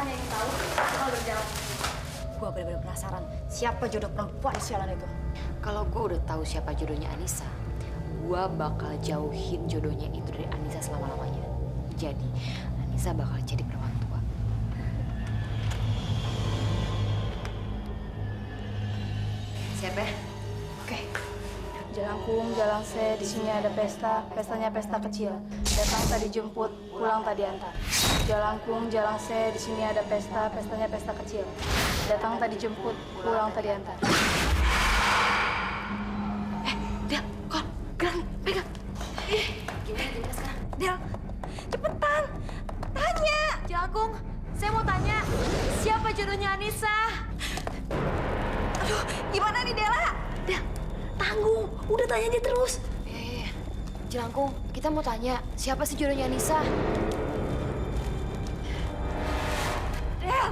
hanya ingin tahu kalau berjalan. Gue bener-bener penasaran siapa jodoh perempuan sialan itu. Kalau gue udah tahu siapa jodohnya Anissa, gue bakal jauhin jodohnya itu dari Anissa selama-lamanya. Jadi, Anissa bakal jadi perawan tua. Siap ya? Oke. Jalangkung, jalang se, di sini ada pesta, pestanya pesta kecil. Datang tadi jemput, pulang tadi antar. Jalangkung, jalang se, di sini ada pesta, pestanya pesta kecil. Datang tadi jemput, pulang tadi antar. Del, kok, gerak, pegang. Gimana sekarang? Del, cepetan, tanya. Jalangkung, saya mau tanya, siapa jodohnya Anissa? Aduh, gimana nih Dela? Del, tanggung, udah tanya aja terus. Jalangkung, kita mau tanya, siapa sih jodohnya Anissa? Del!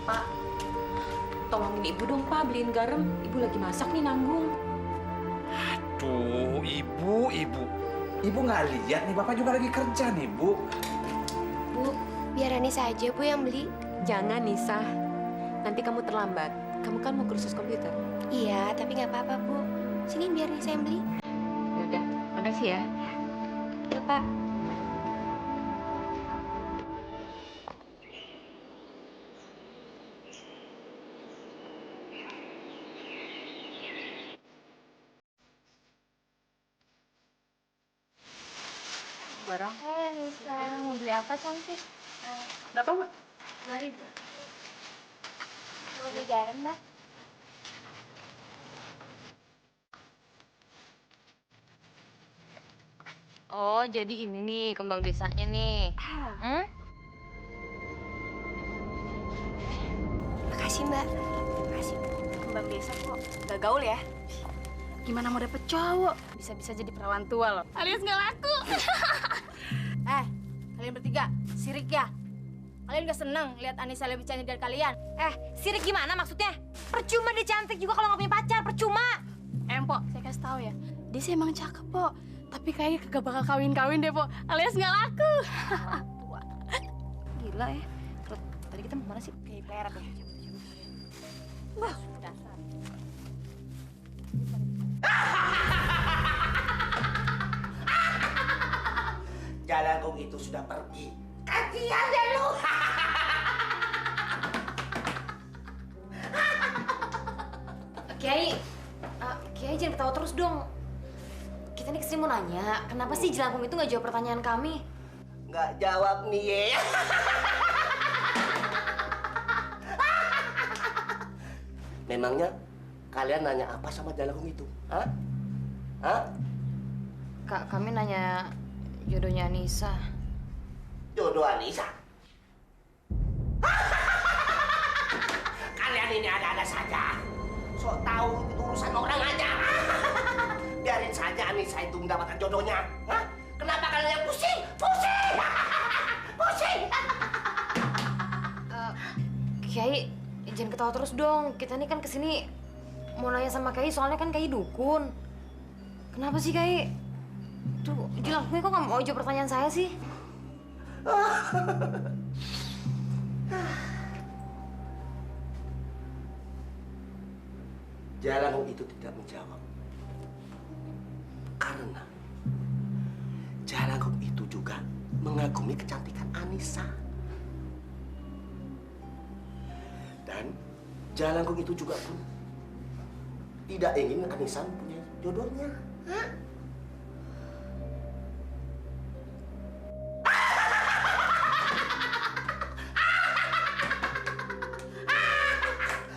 Pak, tolongin ibu dong Pak, beliin garam. Ibu lagi masak nih nanggung. Tuh, ibu. Ibu nggak lihat nih, Bapak juga lagi kerja nih, Bu. Bu, biar Anissa aja Bu yang beli. Jangan Nisa, nanti kamu terlambat. Kamu kan mau kursus komputer. Iya, tapi nggak apa-apa Bu. Sini biar Nisa yang beli. Yaudah, makasih ya. Yuk Pak. Barang. Nisa, mau beli apa cantik? Berapa, Mbak? 2.000. Mau beli garam, Mbak? Oh, jadi ini nih kembang desanya nih. Makasih, Mbak. Makasih. Kembang desa kok, gak gaul ya? Gimana mau dapet cowok? Bisa-bisa jadi perawan tua loh. Alias nggak laku. Kalian bertiga, sirik ya? Kalian gak seneng lihat Anissa lebih cantik dari kalian? Sirik gimana maksudnya? Percuma dia cantik juga kalau nggak punya pacar, percuma. Pok, saya kasih tahu ya. Dia sih emang cakep, Pok. Tapi kayaknya kagak bakal kawin-kawin deh, Pok. Alias nggak laku. Gila ya. Terus tadi kita mau mana sih? Kayak pelet deh. Wah, dasar. Jalangkung itu sudah pergi. Kasihan deh lu. Kiai, Kiai jangan ketawa terus dong. Kita nih kesini mau nanya, kenapa sih Jalangkung itu nggak jawab pertanyaan kami? Nggak jawab nih ye. Memangnya kalian nanya apa sama Jalangkung itu? Hah? Hah? Kak, kami nanya jodohnya Anissa. Jodoh Anissa? Kalian ini ada-ada saja. Sok tahu itu urusan orang aja. Biarin saja Anissa itu mendapatkan jodohnya. Hah? Kenapa kalian pusing? Pusing! Pusing! Kiai, jangan ketawa terus dong. Kita nih kan kesini mau nanya sama Kiai, soalnya kan Kiai dukun. Kenapa sih Kiai? Tuh, Jalangkung kok nggak mau jawab pertanyaan saya sih? Jalangkung itu tidak menjawab. Karena Jalangkung itu juga mengagumi kecantikan Anissa. Dan Jalangkung itu juga pun tidak ingin Anissa punya jodohnya. Hah?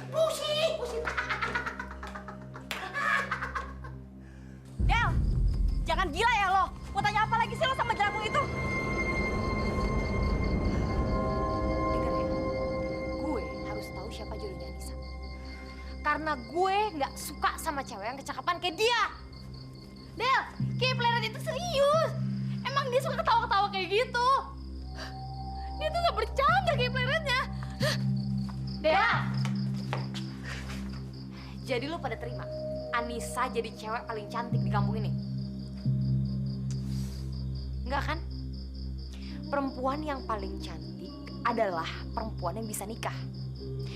Pusing. Del, jangan gila ya lo. Mau tanya apa lagi sih lo sama Jalangkung itu? Dengar ya, gue harus tahu siapa jodohnya Anissa. Karena gue nggak suka sama cewek yang kecakapan kayak dia. Del, kayak Pleret itu serius. Emang dia suka ketawa-ketawa kayak gitu. Dia tuh gak bercanda kayak Pleretnya. Del, Jadi lo pada terima Anissa jadi cewek paling cantik di kampung ini? Enggak kan? Perempuan yang paling cantik adalah perempuan yang bisa nikah.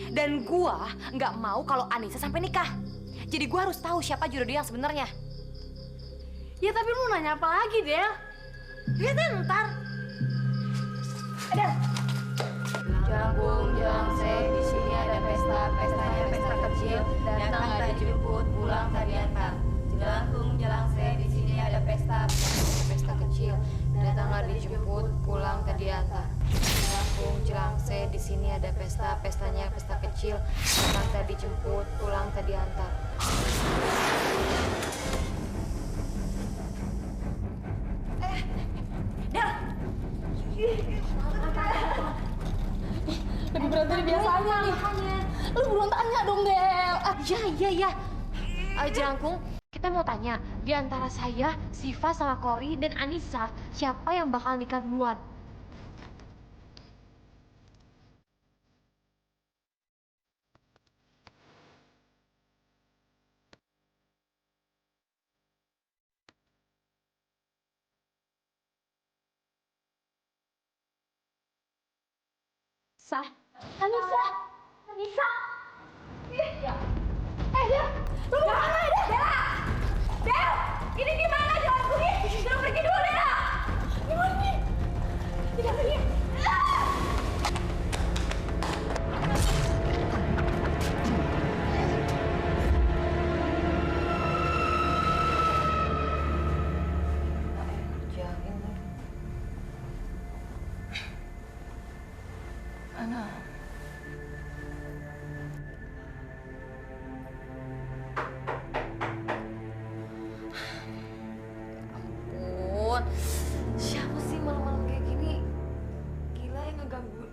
Dan gua nggak mau kalau Anissa sampai nikah. Jadi gua harus tahu siapa jodoh dia yang sebenarnya. ya tapi lu nanya apa lagi, Del? Lihat ntar. Jalangkung, Jalangse, di sini ada pesta, pestanya pesta kecil. Datang tak dijemput, pulang tak diantar. Jalangkung, Jalangse, di sini ada pesta, pestanya pesta kecil. Datang tak dijemput, pulang tak diantar. Jalangkung, Jalangse, di sini ada pesta, pestanya pesta kecil. Datang tak dijemput, pulang tak diantar. Lebih berat dari biasanya nih. Lu buruan tanya dong, Del. Ya. Jalangkung, kita mau tanya, di antara saya, Siva sama Cory dan Anissa, siapa yang bakal nikah duluan? Anissa. Del, lu mau kemana, Del? Del, ini gimana Jalangkung nih? Jangan pergi dulu, Del. Gimana nih? Tidak pergi. Ampun, siapa sih malam-malam kayak gini? Gila yang ngeganggu.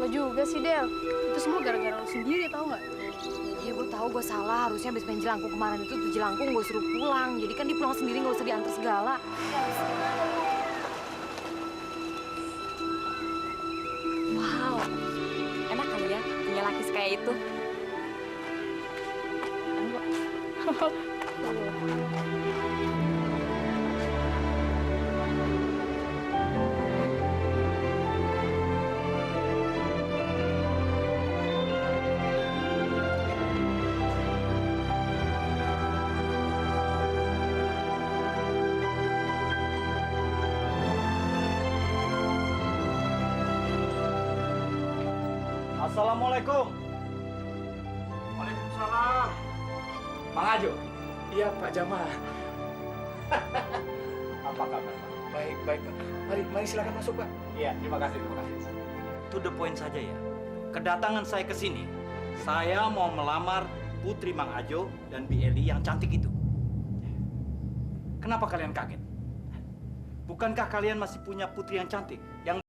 Lo juga sih, Del. Itu semua gara-gara lo sendiri, tau nggak? Ya gue tahu gue salah, harusnya habis main jelangkung kemarin itu tuh jelangkung gue suruh pulang. Jadi kan dia pulang sendiri, nggak usah diantar segala. Wow, enak kali ya punya laki kayak itu. Assalamualaikum. Waalaikumsalam. Mang Ajo. Iya, Pak Jamal. Apa kabar, Pak? Baik, Pak. Mari silakan masuk, Pak. Iya, terima kasih. To the point saja ya. kedatangan saya ke sini, saya mau melamar putri Mang Ajo dan Bi Eli yang cantik itu. Kenapa kalian kaget? Bukankah kalian masih punya putri yang cantik? Yang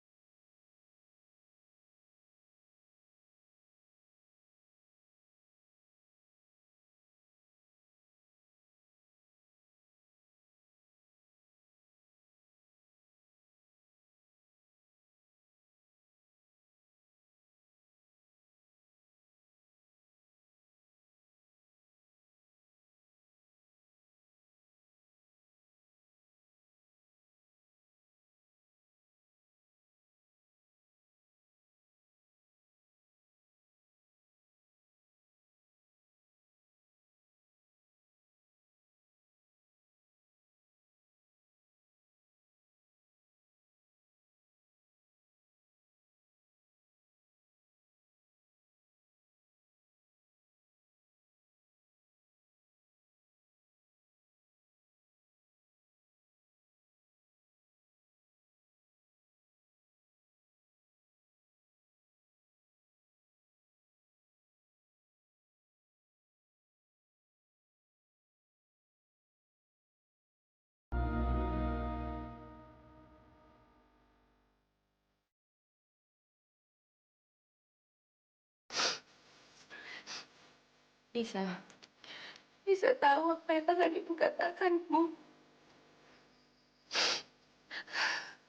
Bisa tahu apa yang akan ibu katakan, Bu.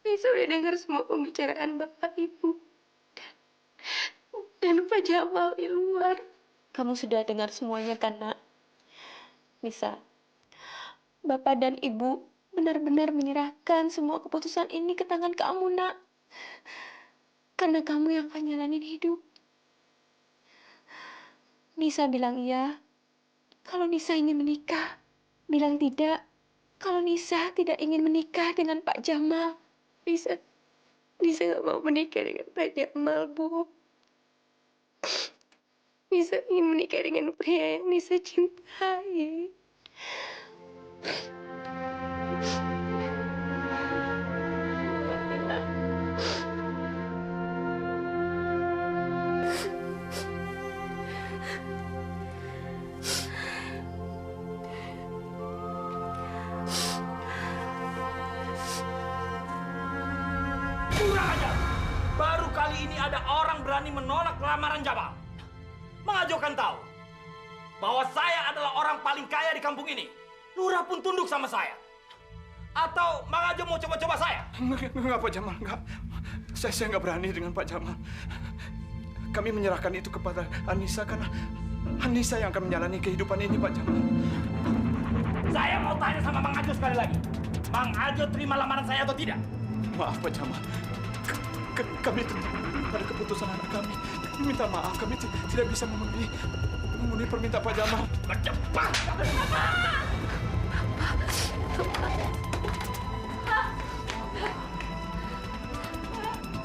Bisa udah dengar semua pembicaraan bapak ibu dan Pak Jamal di luar. Kamu sudah dengar semuanya kan, Nak? Nisa, bapak dan ibu benar-benar menyerahkan semua keputusan ini ke tangan kamu, Nak. Karena kamu yang akan jalanin hidup. Nisa bilang iya kalau Nisa ingin menikah. Bilang tidak kalau Nisa tidak ingin menikah dengan Pak Jamal. Nisa nggak mau menikah dengan Pak Jamal, Bu. Nisa ingin menikah dengan pria yang Nisa cintai. kurang ajar! Baru kali ini ada orang berani menolak lamaran Jamal. Mang Ajo kan tahu bahwa saya adalah orang paling kaya di kampung ini. Lurah pun tunduk sama saya. Atau Mang Ajo mau coba-coba saya? Enggak, Pak Jamal, enggak. Saya nggak berani dengan Pak Jamal. Kami menyerahkan itu kepada Anissa karena Anissa yang akan menjalani kehidupan ini, Pak Jamal. Saya mau tanya sama Mang Ajo sekali lagi. Mang Ajo terima lamaran saya atau tidak? Maaf, Pak Jamal. Kami pada keputusan anak kami. Kami minta maaf, kami tidak bisa memenuhi permintaan Pak Jamal. Cepat!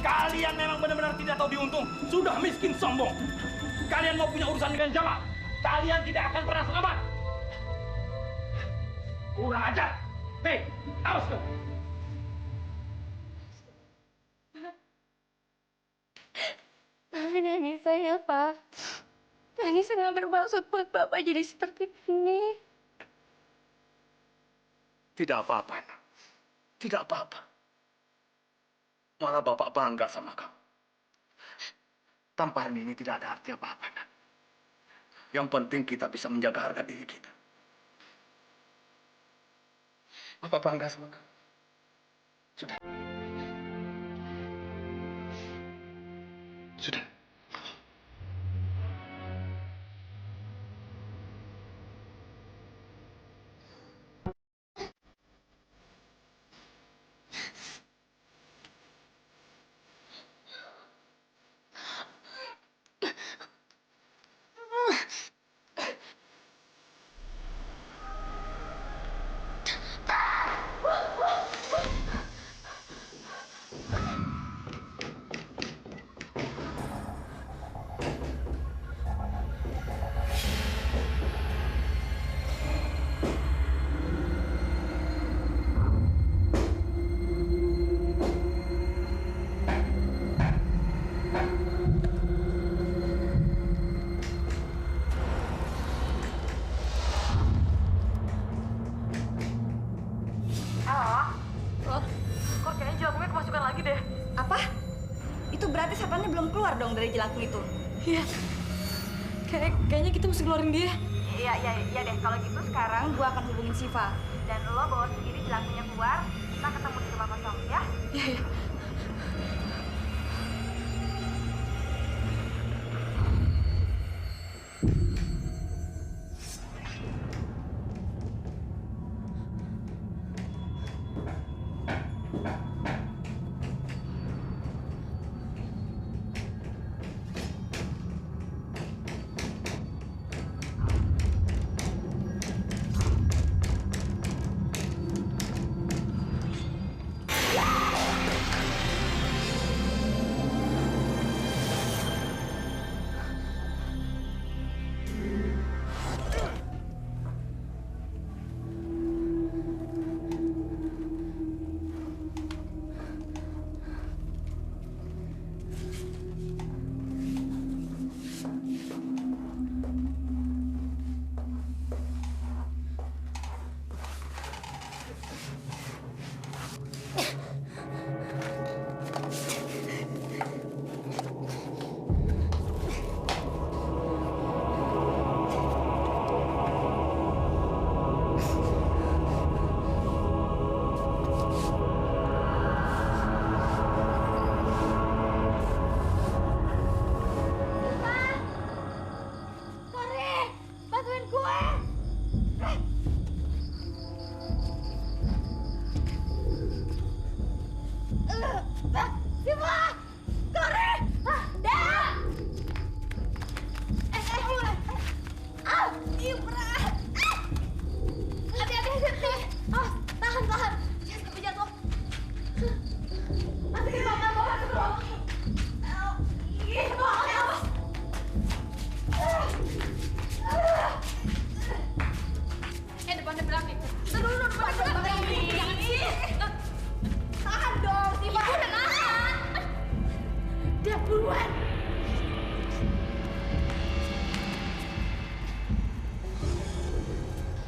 Kalian memang benar-benar tidak tahu diuntung. Sudah miskin sombong. Kalian mau punya urusan dengan Jamal. Kalian tidak akan pernah selamat. Kurang ajar. Hei, awas tuh. Maafin Anissa ya, Pak. Anissa nggak bermaksud buat Bapak jadi seperti ini. Tidak apa-apa, Nak. Tidak apa-apa. Malah Bapak bangga sama kamu. Tamparan ini tidak ada arti apa-apa, Nak. Yang penting kita bisa menjaga harga diri kita. Bapak bangga sama kamu. Sudah. Sudah. dari jelangkung itu. Iya. Kayaknya kita mesti keluarin dia. Iya deh. Kalau gitu sekarang gua akan hubungin Siva. Dan lo bawa sendiri jelangkungnya keluar. Kita ketemu di rumah kosong, ya? Iya.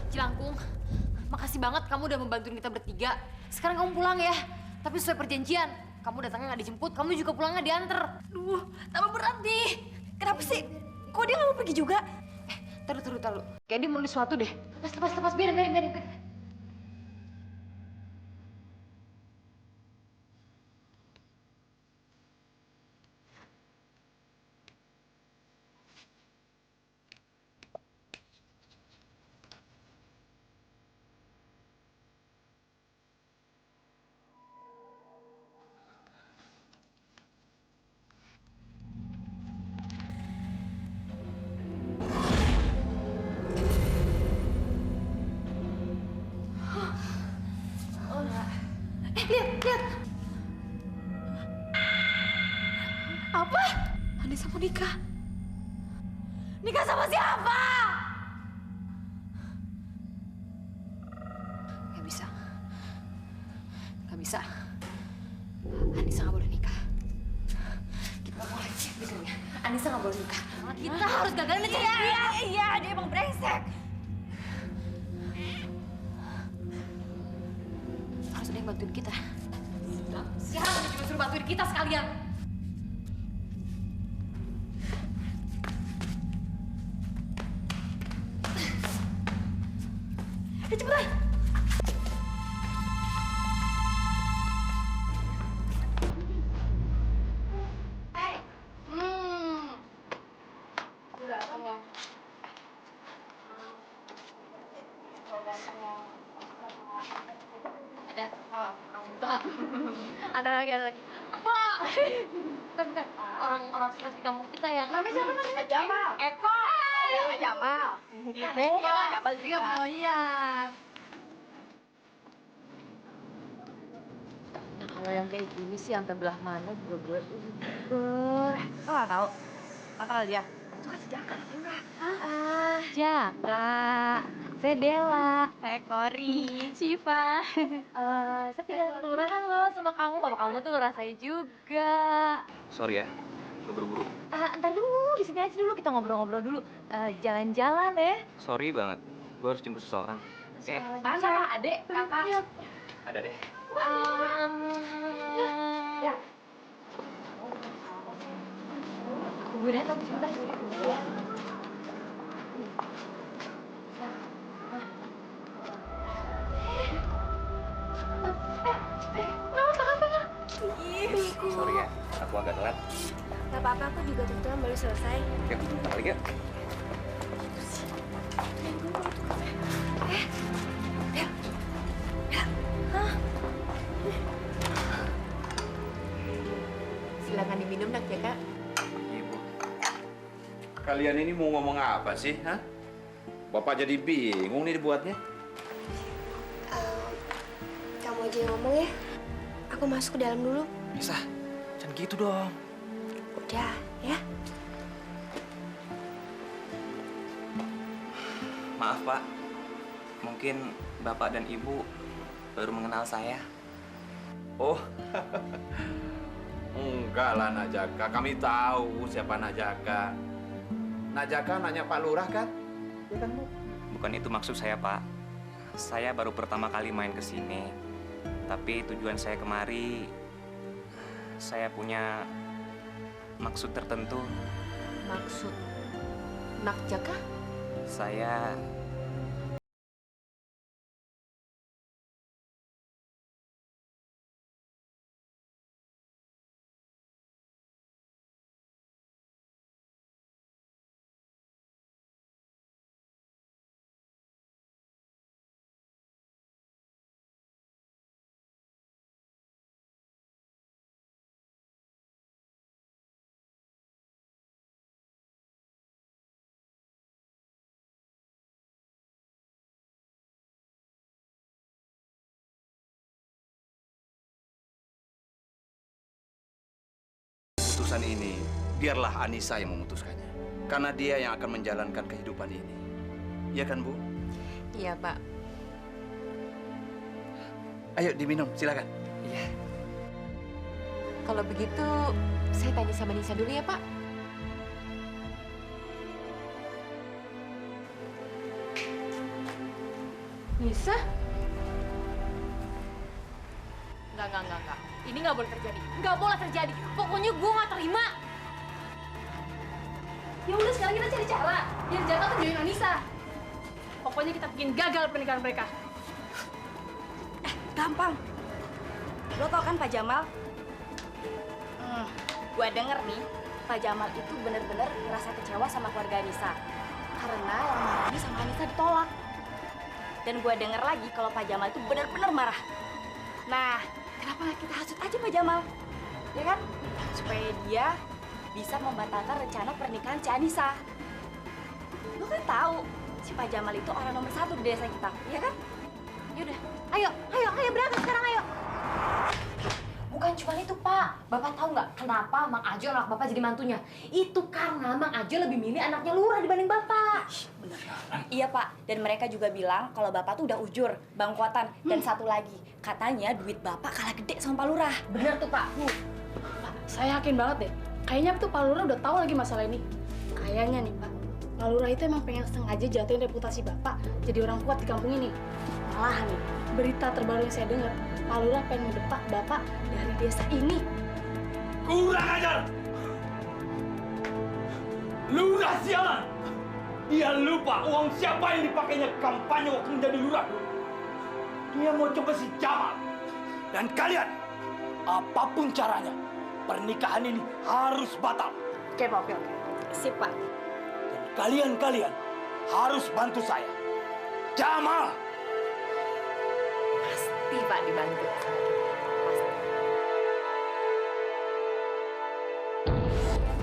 Jelangkung, makasih banget kamu udah membantuin kita bertiga. Sekarang kamu pulang ya. Tapi sesuai perjanjian, kamu datangnya nggak dijemput, kamu juga pulangnya diantar. Duh, tambah berat nih. Kenapa sih? Kok dia nggak mau pergi juga? Taruh. Kayak dia mau sesuatu deh. Lepas, biarin. Lihat. Apa? Anissa mau nikah. Nikah sama siapa? Gak bisa. Anissa nggak boleh nikah. Kita mulai pikirnya. Anissa nggak boleh nikah. Kita harus gagalin aja dia. Iya, dia emang brengsek. Harus ada yang bantuin kita. Sekarang kita juga suruh bantuin kita sekalian. Cepetan. Ada lagi. Bentar. Orang seperti kamu kita ya. Namanya siapa namanya? Jamal. Eko. Jamal. Jamal juga mau lihat. Nah, kalau yang kayak gini sih sampai belah mana juga gue. Lo nggak tahu? Bakal dia. Itu kan sejaka. Jaka. Saya Dela. Kori. Siva. Saya tinggal kelurahan loh sama kamu. Bapak kamu tuh ngerasain juga. Sorry ya, gue buru-buru. Ntar dulu, di sini aja dulu kita ngobrol-ngobrol dulu. Jalan-jalan ya. Sorry banget, gue harus jemput seseorang. Oke, Mana? Adek, kakak. ada deh. Gue datang sebentar. Ya. Sorry ya, aku agak telat. Gak apa-apa, aku juga kebetulan baru selesai. Yuk, kita balik yuk. Silakan diminum, Nak Jaka. Ibu, kalian ini mau ngomong apa sih, hah? Bapak jadi bingung nih dibuatnya. Kamu aja yang ngomong ya. Aku masuk ke dalam dulu. Nisa, jangan gitu dong. Udah, ya. Maaf, Pak. Mungkin Bapak dan Ibu baru mengenal saya. Oh, enggak lah Nak Jaka. Kami tahu siapa Nak Jaka. Nak Jaka anaknya Pak Lurah kan? Iya kan, Bu? Bukan itu maksud saya, Pak. Saya baru pertama kali main ke sini. Tapi tujuan saya kemari, saya punya maksud tertentu. Maksud Nak Jaka? Saya Keputusan ini, biarlah Anissa yang memutuskannya. Karena dia yang akan menjalankan kehidupan ini. Iya kan, Bu? Iya, Pak. Ayo diminum, silakan. iya. Kalau begitu, saya tanya sama Nisa dulu ya, Pak. Nisa? Enggak. Ini nggak boleh terjadi. Nggak boleh terjadi. Pokoknya gue nggak terima. Ya udah, sekarang kita cari cara biar Jaka tuh join Anissa. Pokoknya kita bikin gagal pernikahan mereka. Gampang. Lo tau kan Pak Jamal? Gue denger nih, Pak Jamal itu bener-bener ngerasa kecewa sama keluarga Anissa. Karena lamaran ini sama Anissa ditolak. Dan gue denger lagi kalau Pak Jamal itu bener-bener marah. Nah, kenapa nggak kita hasut aja Pak Jamal? Ya kan? Supaya dia bisa membatalkan rencana pernikahan si Anissa. Lo kan tahu, si Pak Jamal itu orang nomor 1 di desa kita, ya kan? Yaudah, ayo berangkat sekarang, ayo. Bukan cuma itu, Pak. Bapak tahu nggak kenapa Mang Ajo anak Bapak jadi mantunya? Itu karena Mang Ajo lebih milih anaknya Lurah dibanding Bapak. Iya Pak, dan mereka juga bilang kalau Bapak tuh udah ujur, bangkuatan, dan satu lagi, katanya duit Bapak kalah gede sama Pak Lurah. Bener tuh, Pak. Pak, saya yakin banget deh. Kayaknya tuh Pak Lurah udah tahu lagi masalah ini. Kayaknya nih Pak, Pak Lurah itu emang pengen sengaja jatuhin reputasi Bapak jadi orang kuat di kampung ini. Malahan nih, berita terbaru yang saya dengar, Pak Lurah pengen mendepak Bapak dari desa ini. Kurang ajar! Lurah sialan! Dia lupa uang siapa yang dipakainya kampanye waktu menjadi lurah. Dia mau coba si Jamal. Dan kalian, apapun caranya, pernikahan ini harus batal. Oke Pak, oke. Sip Pak. Dan kalian harus bantu saya. Jamal! Pasti, Pak, dibantu.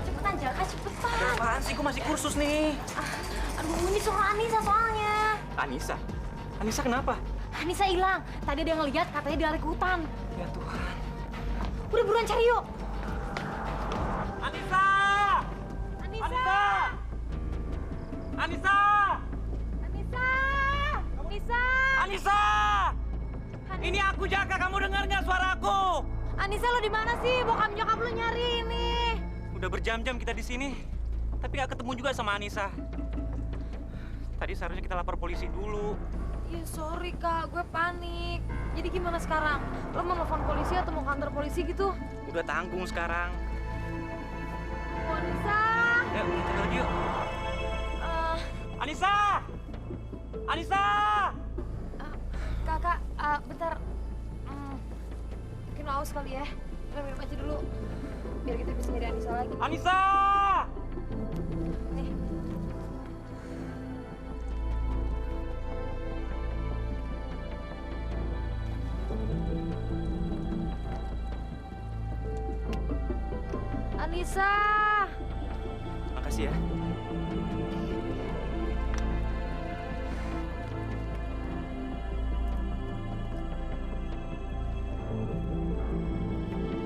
Cepetan, Jaka, cepetan. Apaan sih? Gue masih kursus nih. Aduh, ini suruh Anissa soalnya. Anissa? Anissa kenapa? Anissa hilang. Tadi ada yang ngeliat, katanya dia lari ke hutan. Ya Tuhan. Udah buruan cari yuk. Anissa! Anissa! Anissa! Anissa! Anissa! Anissa! Ini aku Jaka, kamu dengar nggak suaraku? Anissa, lo di mana sih? Bokap nyokap lo nyari ini. Udah berjam-jam kita di sini, tapi nggak ketemu juga sama Anissa. Tadi seharusnya kita lapor polisi dulu. Ya sorry Kak, gue panik. Jadi gimana sekarang? Lo mau telepon polisi atau mau kantor polisi gitu? Udah tanggung sekarang. Anissa! Yuk, kita dulu yuk. Anissa! Anissa! Kakak, bentar. Mungkin haus kali ya. Kita minum aja dulu. Biar kita bisa nyari Anissa lagi. Anissa! Nih. Anissa! Makasih ya.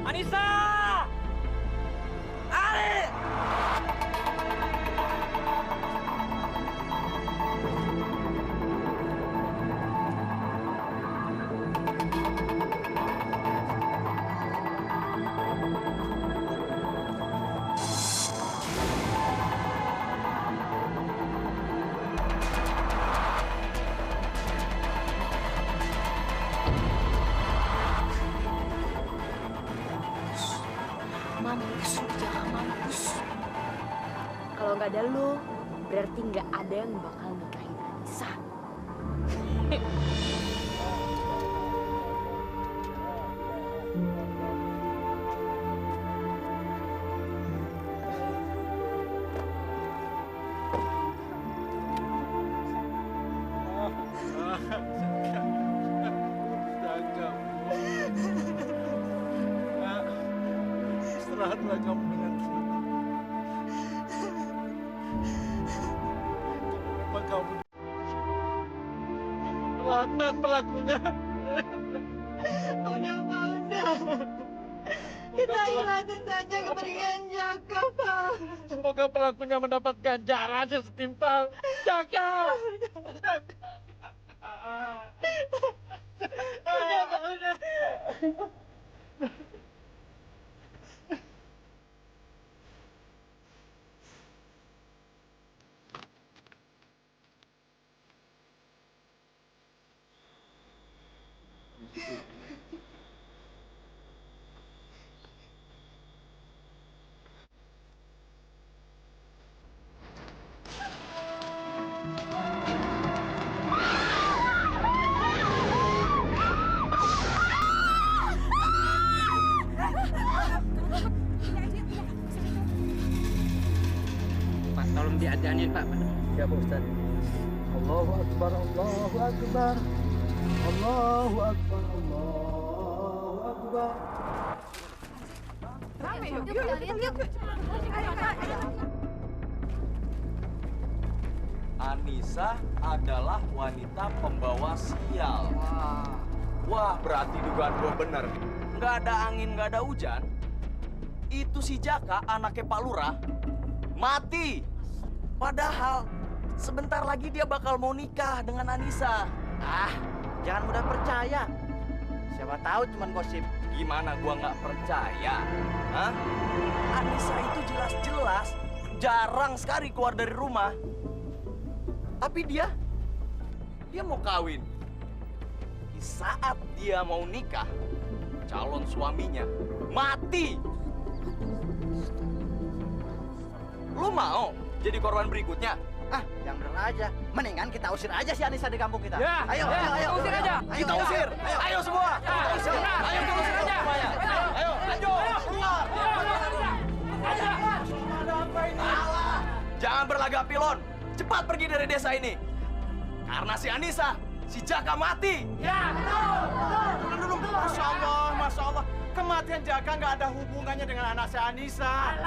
Anissa! Ali! Mampus, jangan mampus. Kalau nggak ada lu, berarti nggak ada yang bakal nikahin Anissa. Istirahatlah kamu dengan tenang. Kenapa kamu? Laknat pelakunya. Udah. Kita ikhlasin saja kepergian Jaka, Pak. Semoga pelakunya mendapat ganjaran yang setimpal. Jaka. Udah. Pak, tolong diadanin Pak. Ya Pak Ustaz. Allahu Akbar, Allahu Akbar. Allahu Akbar, Allahu Akbar. Rame, yuk, yuk. Anissa adalah wanita pembawa sial. Wah, berarti dugaan gua bener. Nggak ada angin, nggak ada hujan. Itu si Jaka, anaknya Pak Lurah, mati. Padahal sebentar lagi dia bakal mau nikah dengan Anissa. Jangan mudah percaya. Siapa tahu cuman gosip. Gimana gua nggak percaya? Hah? Anissa itu jelas-jelas jarang sekali keluar dari rumah. Tapi dia mau kawin. Di saat dia mau nikah, calon suaminya mati. Lu mau jadi korban berikutnya? Yang bener aja. Mendingan kita usir aja si Anissa di kampung kita. Ya, Ayo. usir aja. Kita usir. Ayo semua. Kita usir. Ayo kita usir aja. Ayo, keluar. Ada apa ini? Alah, jangan berlagak pilon. Cepat pergi dari desa ini. Karena si Anissa, si Jaka mati. Ya, betul. Dulu, Masya Allah. Kematian Jaka nggak ada hubungannya dengan anak si Anissa.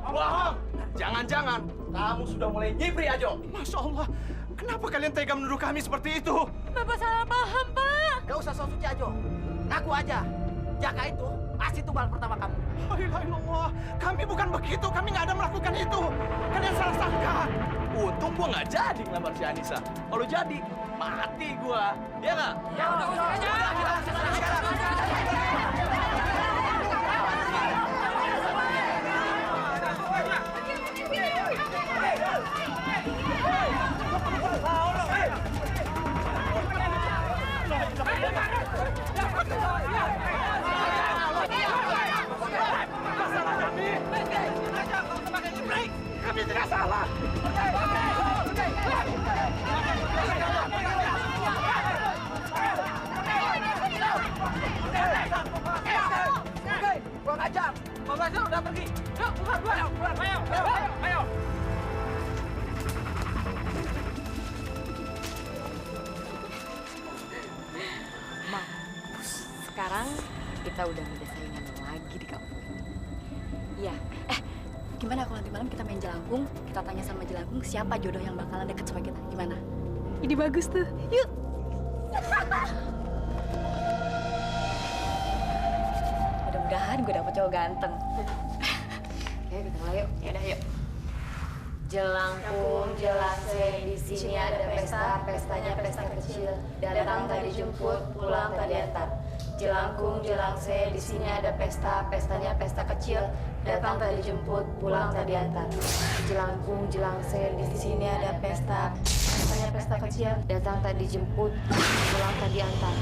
Bohong. Jangan-jangan kamu sudah mulai nyipri, Ajo. Masya Allah, kenapa kalian tega menuduh kami seperti itu? Bapak salah paham, Pak. Gak usah sok suci aja. Ngaku aja. Jaka itu pasti tumbal pertama kamu. La ilaha illallah, kami bukan begitu, kami nggak ada melakukan itu. Kalian salah sangka. Untung gua nggak jadi ngelamar si Anissa. Kalau jadi, mati gua. Ya nggak? Ya udah usir aja. tidak salah. Kurang ajar. Bang Faisal udah pergi. Yuk, keluar. Ayo. Mampus. Sekarang kita udah ada saingan lagi di kampung ini. Iya. Gimana kalau nanti malam kita main jelangkung? Kita tanya sama jelangkung siapa jodoh yang bakalan deket sama kita. Gimana? Ide bagus tuh. Yuk. Mudah-mudahan gue dapet cowok ganteng. Oke, kita mulai yuk. Yaudah, yuk. Jelangkung, jelase, di sini ada pesta, pestanya pesta kecil. Datang tadi jemput, pulang tadi antar. Jelangkung, jelangse, di sini ada pesta, pestanya pesta kecil. Datang tadi jemput, pulang tadi antar. Jelangkung, jelangse, di sini ada pesta, pestanya pesta kecil. Datang tadi jemput, pulang tadi antar.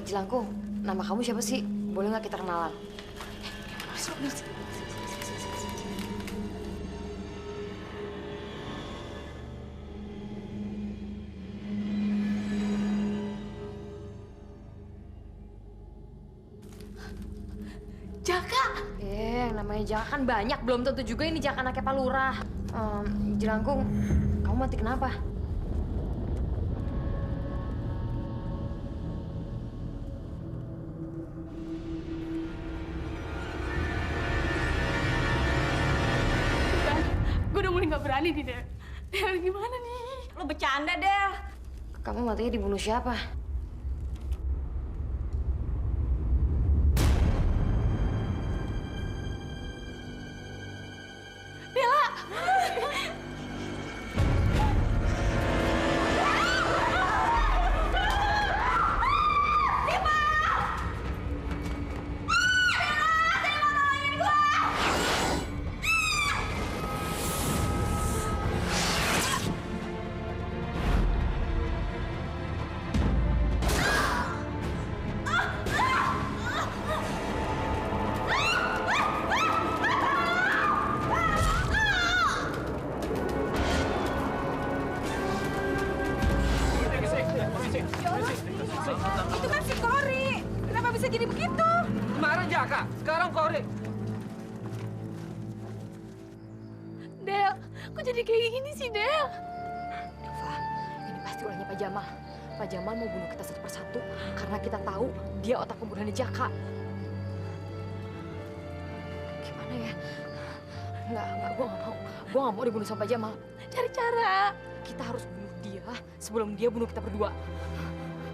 Jelangkung, nama kamu siapa sih? Boleh nggak kita kenalan? Jaka! Namanya Jaka kan banyak, belum tentu juga ini Jaka anaknya Pak Lurah. Jelangkung, kamu mati kenapa? Gue udah mulai nggak berani nih, Del. Del, gimana nih? Lo bercanda, Del. Kamu matinya dibunuh siapa? Itu kan si Kori. Kenapa bisa jadi begitu? Kemarin Jaka, sekarang Kori. Del, kok jadi kayak gini sih, Del? Dova, ini pasti ulahnya Pak Jamal. Pak Jamal mau bunuh kita satu persatu karena kita tahu dia otak pembunuhannya Jaka. Gimana ya? Enggak, gue nggak mau. Gue nggak mau dibunuh sama Pak Jamal. Cari cara. Kita harus bunuh dia sebelum dia bunuh kita berdua.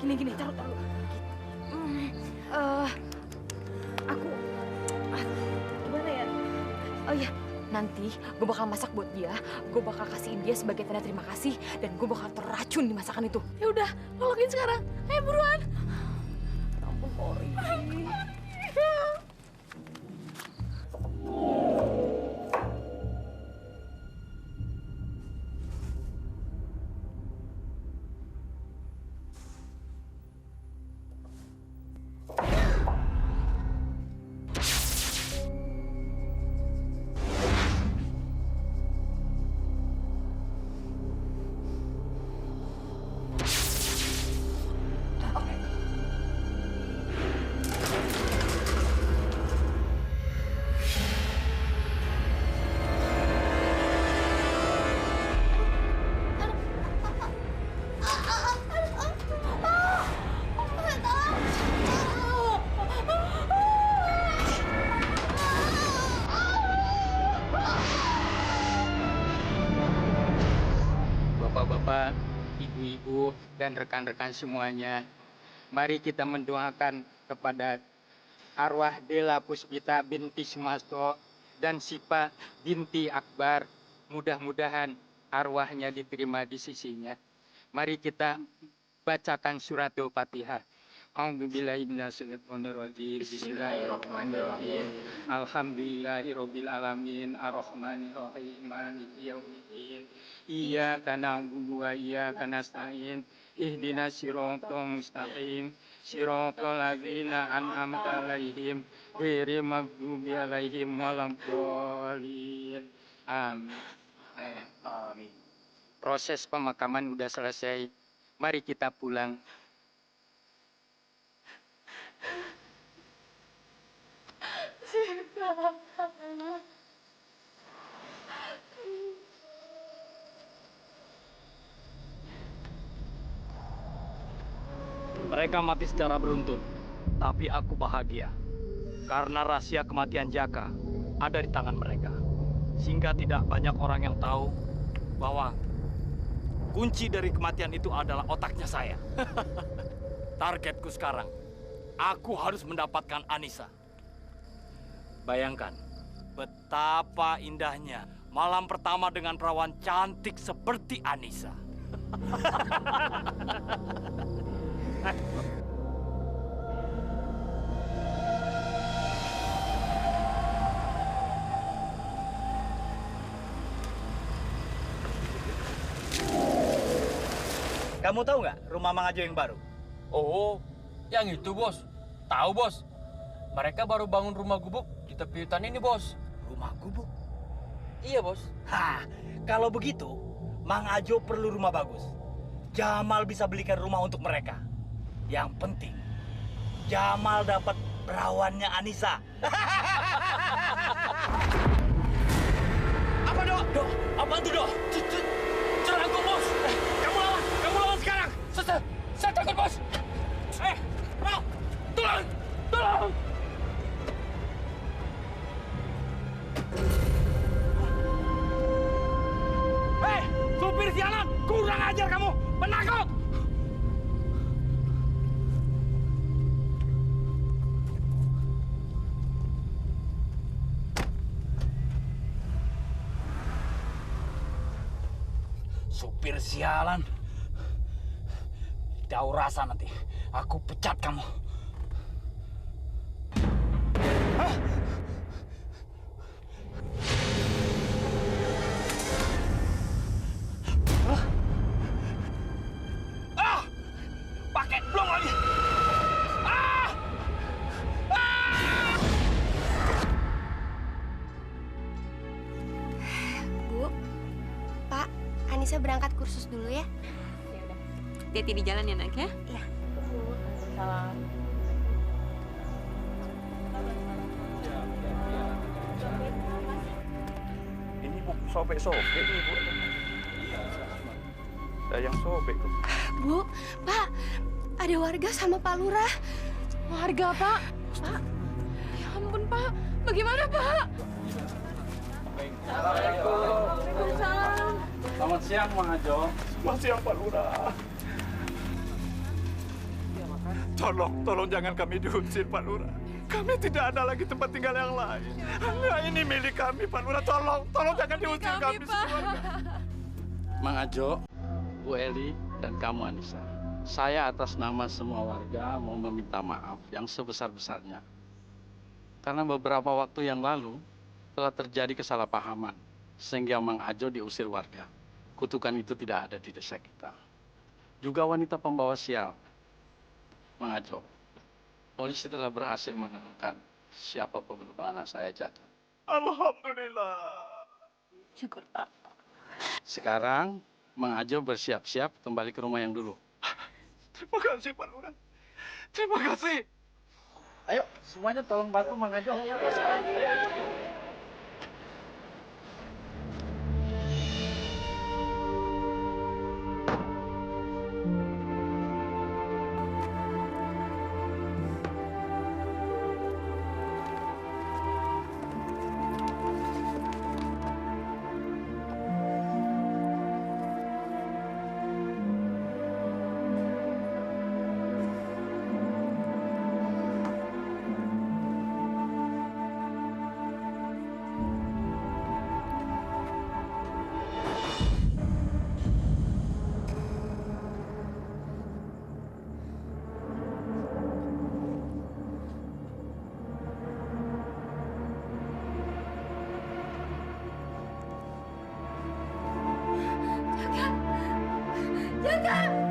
Gini, taruh. Aku, gimana ya? Oh iya, nanti gue bakal masak buat dia. Gue bakal kasihin dia sebagai tanda terima kasih dan gue bakal terracun di masakan itu. Ya udah, lo lakuin sekarang. Ayo buruan. Ya ampun, Kori. Bapak-bapak, ibu-ibu, dan rekan-rekan semuanya, mari kita mendoakan kepada arwah Dela Puspita binti Sumasto dan Sipa binti Akbar. Mudah-mudahan arwahnya diterima di sisinya. Mari kita bacakan suratul Fatihah. A'udzubillahiminasyaitonirrajim. Bismillahirrahmanirrahim. Alhamdulillahirabbil alamin. Arrahmanirrahim. Maliki yaumiddin. Iyyaka na'budu wa iyyaka nasta'in. Ihdinas siratal mustaqim. Siratal ladzina an'amta 'alaihim ghairil maghdubi 'alaihim waladdallin. Amin. Proses pemakaman udah selesai. Mari kita pulang. Mereka mati secara beruntun, tapi aku bahagia karena rahasia kematian Jaka ada di tangan mereka. Sehingga tidak banyak orang yang tahu bahwa kunci dari kematian itu adalah otaknya saya. Targetku sekarang, aku harus mendapatkan Anissa. Bayangkan, betapa indahnya malam pertama dengan perawan cantik seperti Anissa. Kamu tahu nggak rumah Mang Ajo yang baru? Oh, yang itu, Bos. Tahu, Bos. Mereka baru bangun rumah gubuk di tepi hutan ini, Bos. Rumah gubuk? Iya, Bos. Hah, kalau begitu, Mang Ajo perlu rumah bagus. Jamal bisa belikan rumah untuk mereka. Yang penting, Jamal dapat perawannya Anissa. Apa, Dok? Dok, apa itu, Dok? Celangkung, Bos. Kamu lawan sekarang. Saya takut, Bos. Bro, tolong. Supir sialan, kurang ajar kamu, penakut. Supir sialan. Tahu rasa nanti, aku pecat kamu. Hah? Pakai blong lagi. Bu, Pak, Anissa berangkat kursus dulu ya. Hati-hati di jalan ya, Nak, ya? Iya. Salam. Ini bu sobek-sobek nih bu. Ada yang sobek tuh. Bu, Pak, ada warga sama Pak Lurah. Warga, Pak. Pak. Ya ampun, Pak. Bagaimana, Pak? Waalaikumsalam. Selamat siang, Mang Ajo. Selamat siang Pak Lurah. Tolong jangan kami diusir Pak Lurah. Kami tidak ada lagi tempat tinggal yang lain. Hanya ini milik kami Pak Lurah. Tolong jangan diusir kami sekeluarga. Mang Ajo, Bu Eli, dan kamu Anissa. Saya atas nama semua warga mau meminta maaf yang sebesar-besarnya. Karena beberapa waktu yang lalu telah terjadi kesalahpahaman sehingga Mang Ajo diusir warga. Kutukan itu tidak ada di desa kita. Juga wanita pembawa sial. Mang Ajo, polisi telah berhasil menemukan siapa pembunuh anak saya Jaka. Alhamdulillah. Syukurlah. Sekarang Mang Ajo bersiap-siap kembali ke rumah yang dulu. Terima kasih Pak Lurah. Terima kasih. Ayo, semuanya tolong bantu Mang Ajo. Jaka!